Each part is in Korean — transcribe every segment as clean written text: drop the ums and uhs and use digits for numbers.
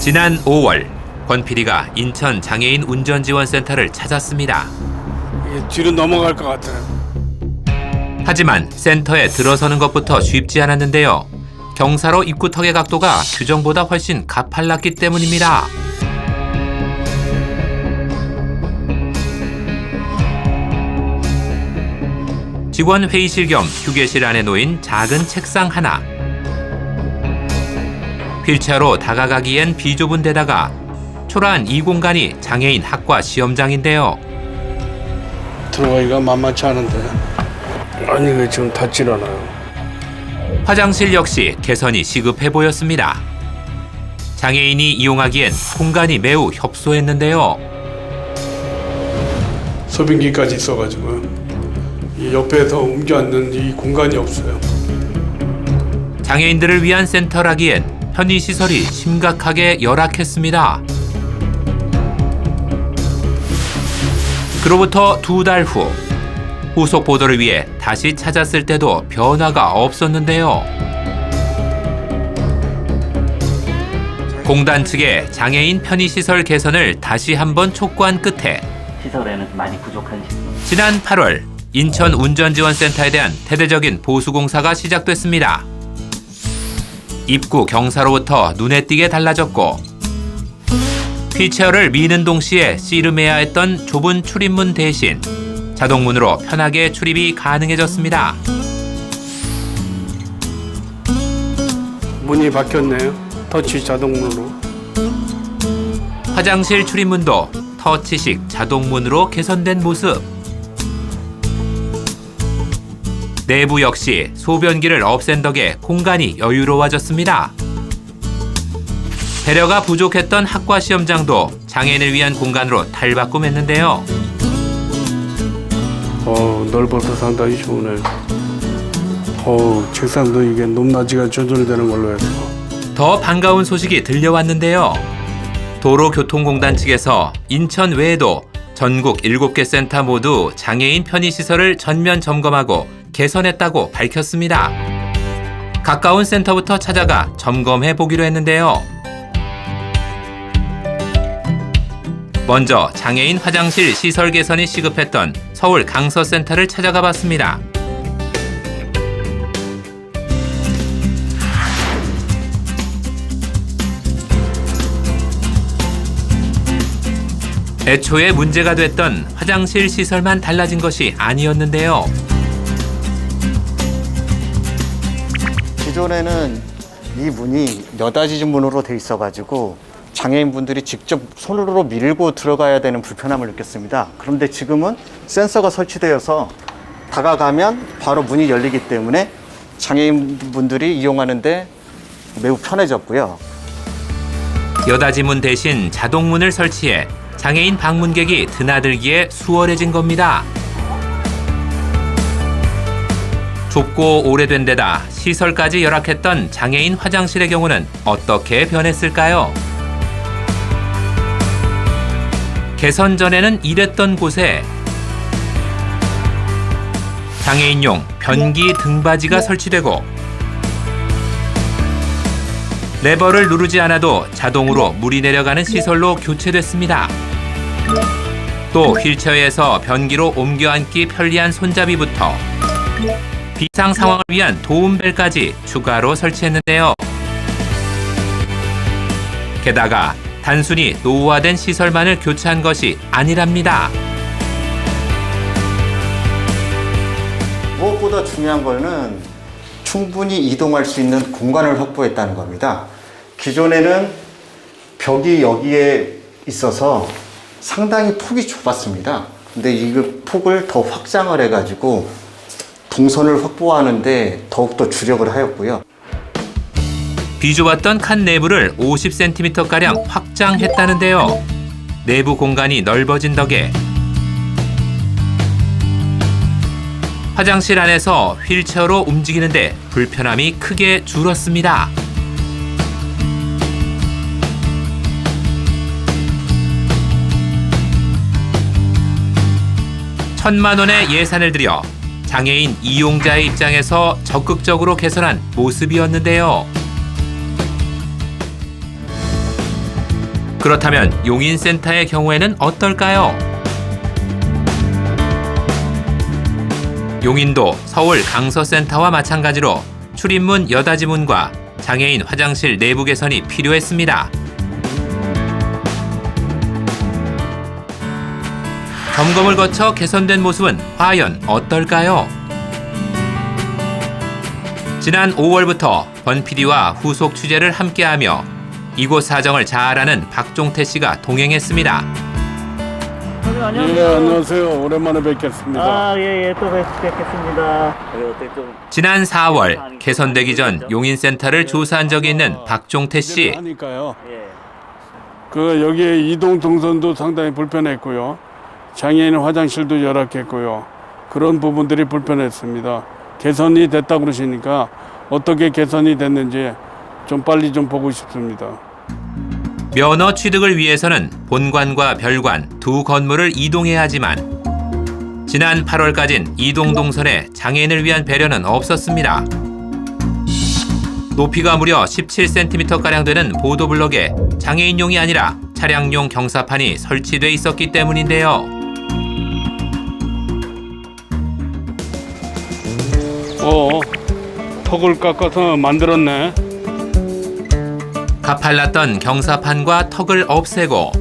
지난 5월 권 PD가 인천 장애인 운전지원센터를 찾았습니다. 뒤로 넘어갈 것 같아요. 하지만 센터에 들어서는 것부터 쉽지 않았는데요. 경사로 입구턱의 각도가 규정보다 훨씬 가팔랐기 때문입니다. 직원 회의실 겸 휴게실 안에 놓인 작은 책상 하나. 휠체어로 다가가기엔 비좁은 데다가 초라한 이 공간이 장애인 학과 시험장인데요. 들어가기가 만만치 않은데. 아니, 이거 지금 닿질 않아요. 화장실 역시 개선이 시급해 보였습니다. 장애인이 이용하기엔 공간이 매우 협소했는데요. 소변기까지 있어가지고 이 옆에서 옮겨 앉는 이 공간이 없어요. 장애인들을 위한 센터라기엔 편의시설이 심각하게 열악했습니다. 그로부터 2달 후 후속 보도를 위해 다시 찾았을 때도 변화가 없었는데요. 공단 측에 장애인 편의시설 개선을 다시 한번 촉구한 끝에 시설에는 많이 부족한 시설. 지난 8월 인천 운전지원센터에 대한 대대적인 보수공사가 시작됐습니다. 입구 경사로부터 눈에 띄게 달라졌고 휠체어를 미는 동시에 씨름해야 했던 좁은 출입문 대신 자동문으로 편하게 출입이 가능해졌습니다. 문이 바뀌었네요. 터치 자동문으로. 화장실 출입문도 터치식 자동문으로 개선된 모습. 내부 역시 소변기를 없앤 덕에 공간이 여유로워졌습니다. 배려가 부족했던 학과 시험장도 장애인을 위한 공간으로 탈바꿈했는데요. 넓어서 상당히 좋으네요. 책상도 이게 높낮이가 조절되는 걸로 해서. 더 반가운 소식이 들려왔는데요. 도로교통공단 측에서 인천 외에도 전국 7개 센터 모두 장애인 편의시설을 전면 점검하고 개선했다고 밝혔습니다. 가까운 센터부터 찾아가 점검해 보기로 했는데요. 먼저 장애인 화장실 시설 개선이 시급했던 서울 강서센터를 찾아가 봤습니다. 애초에 문제가 됐던 화장실 시설만 달라진 것이 아니었는데요. 기존에는 이 문이 여닫이 문으로 돼 있어가지고 장애인분들이 직접 손으로 밀고 들어가야 되는 불편함을 느꼈습니다. 그런데 지금은 센서가 설치되어서 다가가면 바로 문이 열리기 때문에 장애인분들이 이용하는데 매우 편해졌고요. 여닫이 문 대신 자동문을 설치해 장애인 방문객이 드나들기에 수월해진 겁니다. 좁고 오래된 데다 시설까지 열악했던 장애인 화장실의 경우는 어떻게 변했을까요? 개선 전에는 이랬던 곳에 장애인용 변기 등받이가 설치되고 레버를 누르지 않아도 자동으로 물이 내려가는 시설로 교체됐습니다. 또 휠체어에서 변기로 옮겨 앉기 편리한 손잡이부터 비상 상황을 위한 도움벨까지 추가로 설치했는데요. 게다가 단순히 노후화된 시설만을 교체한 것이 아니랍니다. 무엇보다 중요한 거는 충분히 이동할 수 있는 공간을 확보했다는 겁니다. 기존에는 벽이 여기에 있어서 상당히 폭이 좁았습니다. 근데 이 폭을 더 확장을 해가지고 동선을 확보하는데 더욱더 주력을 하였고요. 비좁았던 칸 내부를 50cm가량 확장했다는데요. 내부 공간이 넓어진 덕에 화장실 안에서 휠체어로 움직이는데 불편함이 크게 줄었습니다. 천만 원의 예산을 들여 장애인 이용자의 입장에서 적극적으로 개선한 모습이었는데요. 그렇다면 용인센터의 경우에는 어떨까요? 용인도 서울 강서센터와 마찬가지로 출입문 여닫이문과 장애인 화장실 내부 개선이 필요했습니다. 점검을 거쳐 개선된 모습은 과연 어떨까요? 지난 5월부터 권 PD와 후속 취재를 함께하며 이곳 사정을 잘 아는 박종태 씨가 동행했습니다. 예, 안녕하세요. 오랜만에 뵙겠습니다. 또 뵙겠습니다. 지난 4월 개선되기 전 용인센터를 조사한 적이 있는 박종태 씨. 하니까요. 여기에 이동 동선도 상당히 불편했고요. 장애인 화장실도 열악했고요. 그런 부분들이 불편했습니다. 개선이 됐다고 그러시니까 어떻게 개선이 됐는지 좀 빨리 좀 보고 싶습니다. 면허 취득을 위해서는 본관과 별관 두 건물을 이동해야 하지만 지난 8월까진 이동 동선에 장애인을 위한 배려는 없었습니다. 높이가 무려 17cm가량 되는 보도블럭에 장애인용이 아니라 차량용 경사판이 설치돼 있었기 때문인데요. 턱을 깎아서 만들었네. 가팔랐던 경사판과 턱을 없애고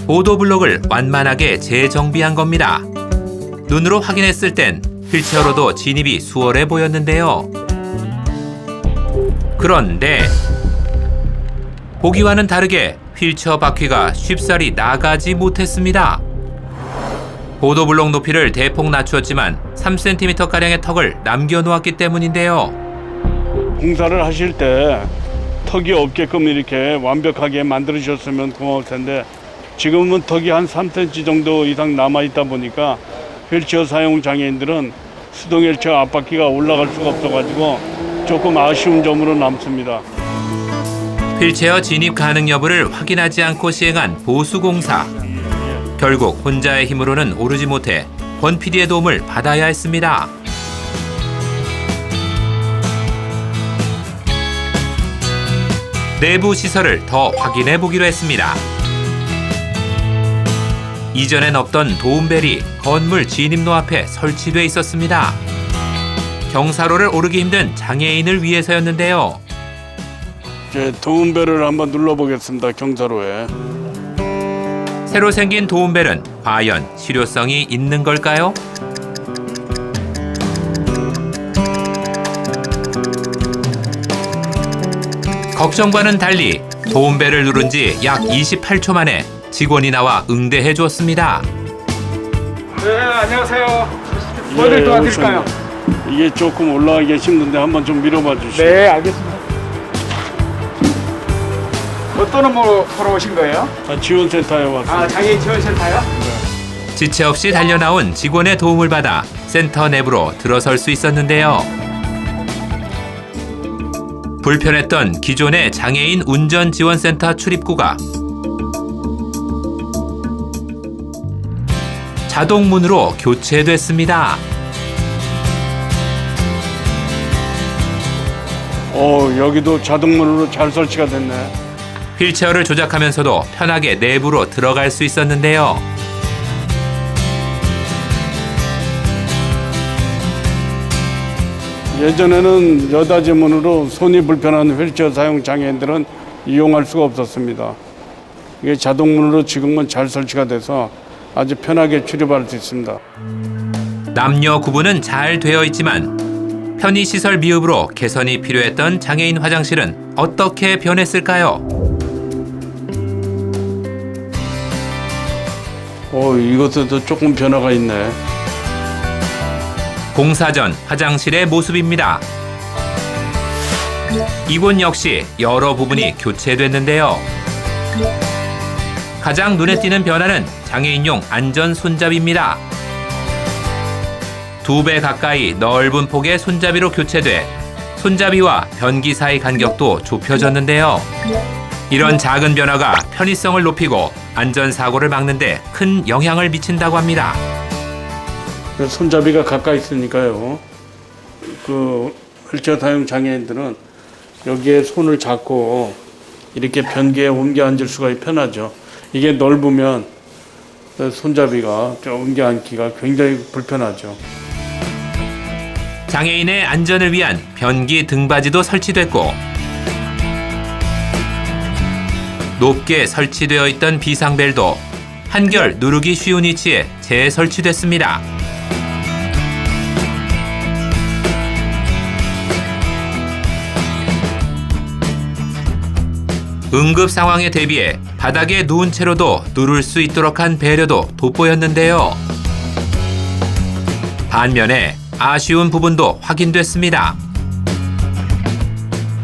보도블록을 완만하게 재정비한 겁니다. 눈으로 확인했을 땐 휠체어로도 진입이 수월해 보였는데요. 그런데 보기와는 다르게 휠체어 바퀴가 쉽사리 나가지 못했습니다. 보도블록 높이를 대폭 낮추었지만 3cm가량의 턱을 남겨놓았기 때문인데요. 공사를 하실 때 턱이 없게끔 이렇게 완벽하게 만들어주셨으면 고마울 텐데 지금은 턱이 한 3cm 정도 이상 남아있다 보니까 휠체어 사용 장애인들은 수동 휠체어 앞바퀴가 올라갈 수가 없어가지고 조금 아쉬운 점으로 남습니다. 휠체어 진입 가능 여부를 확인하지 않고 시행한 보수공사. 결국 혼자의 힘으로는 오르지 못해 권 PD의 도움을 받아야 했습니다. 내부 시설을 더 확인해 보기로 했습니다. 이전엔 없던 도움벨이 건물 진입로 앞에 설치돼 있었습니다. 경사로를 오르기 힘든 장애인을 위해서였는데요. 이제 도움벨을 한번 눌러보겠습니다. 경사로에. 새로 생긴 도움벨은 과연 실효성이 있는 걸까요? 걱정과는 달리 도움벨을 누른 지 약 28초 만에 직원이 나와 응대해 주었습니다. 네, 안녕하세요. 뭐를 도와드릴까요? 이게 조금 올라가기 힘든데 한번 좀 밀어봐 주시죠. 네, 알겠습니다. 어떤 업무 보러 오신 거예요? 지원센터에 왔습니다. 장애인 지원센터요? 지체 없이 달려나온 직원의 도움을 받아 센터 내부로 들어설 수 있었는데요. 불편했던 기존의 장애인 운전지원센터 출입구가 자동문으로 교체됐습니다. 여기도 자동문으로 잘 설치가 됐네. 휠체어를 조작하면서도 편하게 내부로 들어갈 수 있었는데요. 예전에는 여닫이 문으로 손이 불편한 휠체어 사용 장애인들은 이용할 수가 없었습니다. 이게 자동문으로 지금은 잘 설치가 돼서 아주 편하게 출입할 수 있습니다. 남녀 구분은 잘 되어 있지만 편의시설 미흡으로 개선이 필요했던 장애인 화장실은 어떻게 변했을까요? 이것도 조금 변화가 있네. 공사 전 화장실의 모습입니다. 이곳 역시 여러 부분이 교체됐는데요. 가장 눈에 띄는 변화는 장애인용 안전 손잡이입니다. 2배 가까이 넓은 폭의 손잡이로 교체돼 손잡이와 변기 사이 간격도 좁혀졌는데요. 이런 작은 변화가 편의성을 높이고 안전사고를 막는 데 큰 영향을 미친다고 합니다. 손잡이가 가까이 있으니까요. 휠체어 사용 장애인들은 여기에 손을 잡고 이렇게 변기에 옮겨 앉을 수가 편하죠. 이게 넓으면 손잡이가 옮겨 앉기가 굉장히 불편하죠. 장애인의 안전을 위한 변기 등받이도 설치됐고 높게 설치되어 있던 비상벨도 한결 누르기 쉬운 위치에 재설치됐습니다. 응급 상황에 대비해 바닥에 누운 채로도 누를 수 있도록 한 배려도 돋보였는데요. 반면에 아쉬운 부분도 확인됐습니다.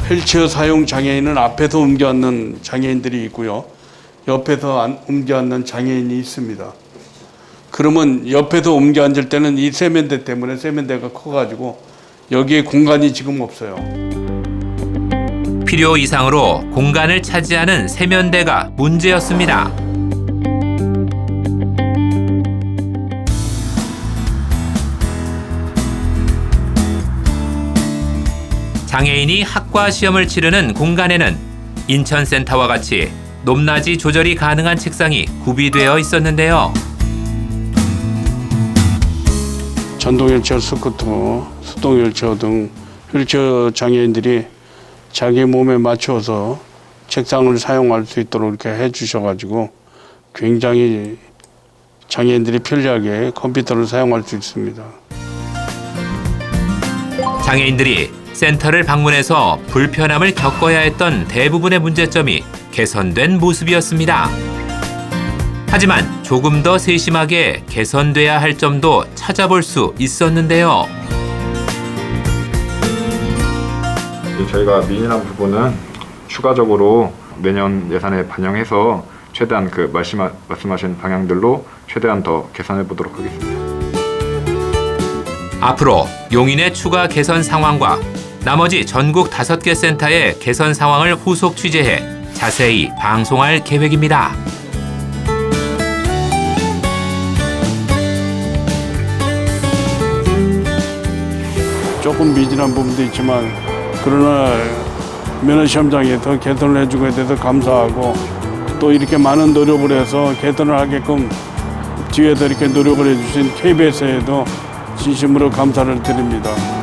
휠체어 사용 장애인은 앞에서 옮겨 앉는 장애인들이 있고요. 옆에서 옮겨 앉는 장애인이 있습니다. 그러면 옆에서 옮겨 앉을 때는 이 세면대 때문에 세면대가 커가지고 여기에 공간이 지금 없어요. 필요 이상으로 공간을 차지하는 세면대가 문제였습니다. 장애인이 학과 시험을 치르는 공간에는 인천센터와 같이 높낮이 조절이 가능한 책상이 구비되어 있었는데요. 전동 휠체어, 스쿠터, 수동 휠체어 등 휠체어 장애인들이 자기 몸에 맞춰서 책상을 사용할 수 있도록 이렇게 해주셔가지고 굉장히 장애인들이 편리하게 컴퓨터를 사용할 수 있습니다. 장애인들이 센터를 방문해서 불편함을 겪어야 했던 대부분의 문제점이 개선된 모습이었습니다. 하지만 조금 더 세심하게 개선돼야 할 점도 찾아볼 수 있었는데요. 저희가 미진한 부분은 추가적으로 내년 예산에 반영해서 최대한 말씀하신 방향들로 최대한 더 개선해 보도록 하겠습니다. 앞으로 용인의 추가 개선 상황과 나머지 전국 5개 센터의 개선 상황을 후속 취재해 자세히 방송할 계획입니다. 조금 미진한 부분도 있지만 그러나 면허시험장에서 개선을 해주고 돼서 감사하고 또 이렇게 많은 노력을 해서 개선을 하게끔 뒤에서 이렇게 노력을 해주신 KBS에도 진심으로 감사를 드립니다.